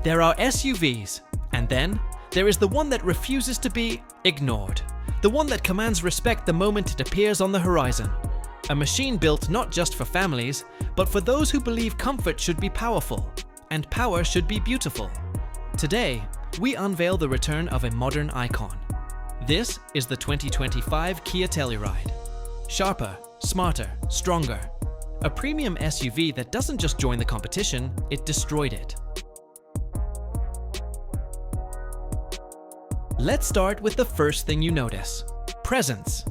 There are SUVs, and then there is the one that refuses to be ignored. The one that commands respect the moment it appears on the horizon. A machine built not just for families, but for those who believe comfort should be powerful, and power should be beautiful. Today, we unveil the return of a modern icon. This is the 2025 Kia Telluride. Sharper, smarter, stronger. A premium SUV that doesn't just join the competition, it destroyed it. Let's start with the first thing you notice: presence.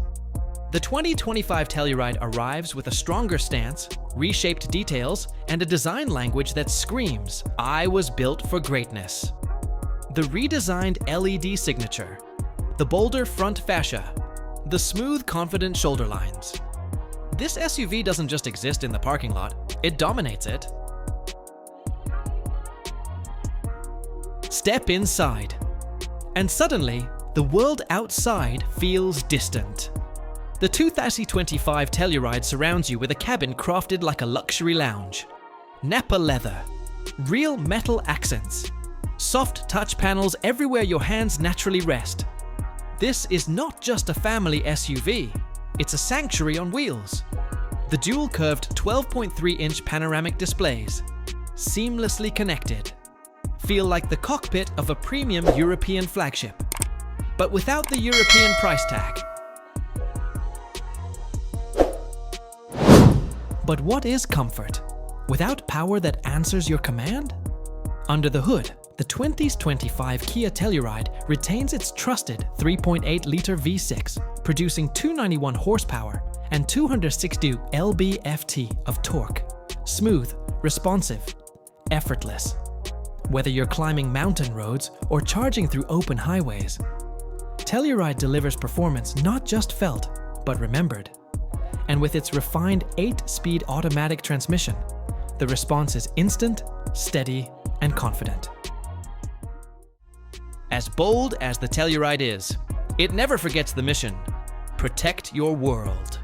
The 2025 Telluride arrives with a stronger stance, reshaped details, and a design language that screams, "I was built for greatness." The redesigned LED signature, the bolder front fascia, the smooth, confident shoulder lines. This SUV doesn't just exist in the parking lot, it dominates it. Step inside, and suddenly, the world outside feels distant. The 2025 Telluride surrounds you with a cabin crafted like a luxury lounge. Nappa leather, real metal accents, soft touch panels everywhere your hands naturally rest. This is not just a family SUV, it's a sanctuary on wheels. The dual-curved 12.3-inch panoramic displays, seamlessly connected, feel like the cockpit of a premium European flagship, but without the European price tag. But what is comfort without power that answers your command? Under the hood, the 2025 Kia Telluride retains its trusted 3.8-liter V6, producing 291 horsepower and 260 lb-ft of torque. Smooth, responsive, effortless. Whether you're climbing mountain roads or charging through open highways, Telluride delivers performance not just felt, but remembered. And with its refined 8-speed automatic transmission, the response is instant, steady, and confident. As bold as the Telluride is, it never forgets the mission: protect your world.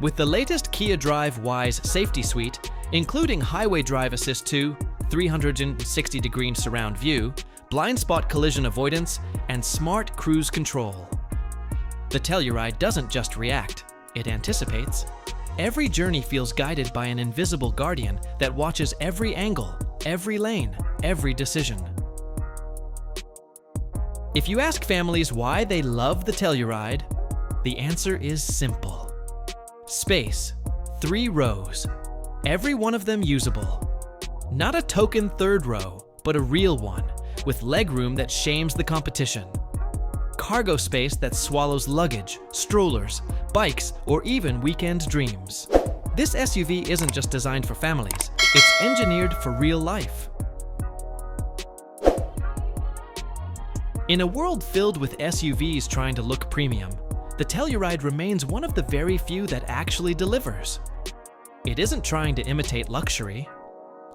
With the latest Kia Drive Wise safety suite, including Highway Drive Assist 2, 360-degree surround view, blind spot collision avoidance, and smart cruise control. The Telluride doesn't just react, it anticipates. Every journey feels guided by an invisible guardian that watches every angle, every lane, every decision. If you ask families why they love the Telluride, the answer is simple. Space, 3 rows, every one of them usable. Not a token third row, but a real one, with legroom that shames the competition. Cargo space that swallows luggage, strollers, bikes, or even weekend dreams. This SUV isn't just designed for families, it's engineered for real life. In a world filled with SUVs trying to look premium, the Telluride remains one of the very few that actually delivers. It isn't trying to imitate luxury.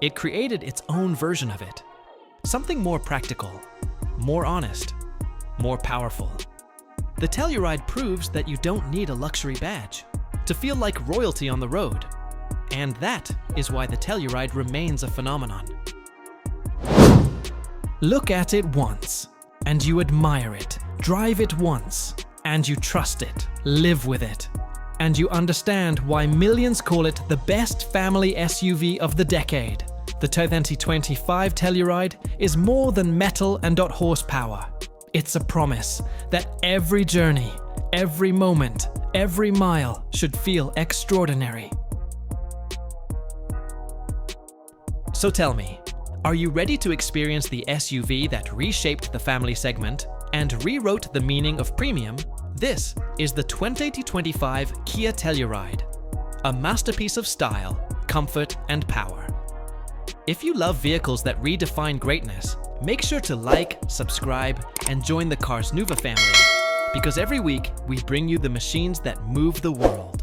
It created its own version of it. Something more practical, more honest, more powerful. The Telluride proves that you don't need a luxury badge to feel like royalty on the road. And that is why the Telluride remains a phenomenon. Look at it once, and you admire it. Drive it once, and you trust it. Live with it. And you understand why millions call it the best family SUV of the decade. The 2025 Telluride is more than metal and horsepower. It's a promise that every journey, every moment, every mile should feel extraordinary. So tell me, are you ready to experience the SUV that reshaped the family segment and rewrote the meaning of premium? This is the 2025 Kia Telluride, a masterpiece of style, comfort, and power. If you love vehicles that redefine greatness, make sure to like, subscribe, and join the Carsnouva family, because every week we bring you the machines that move the world.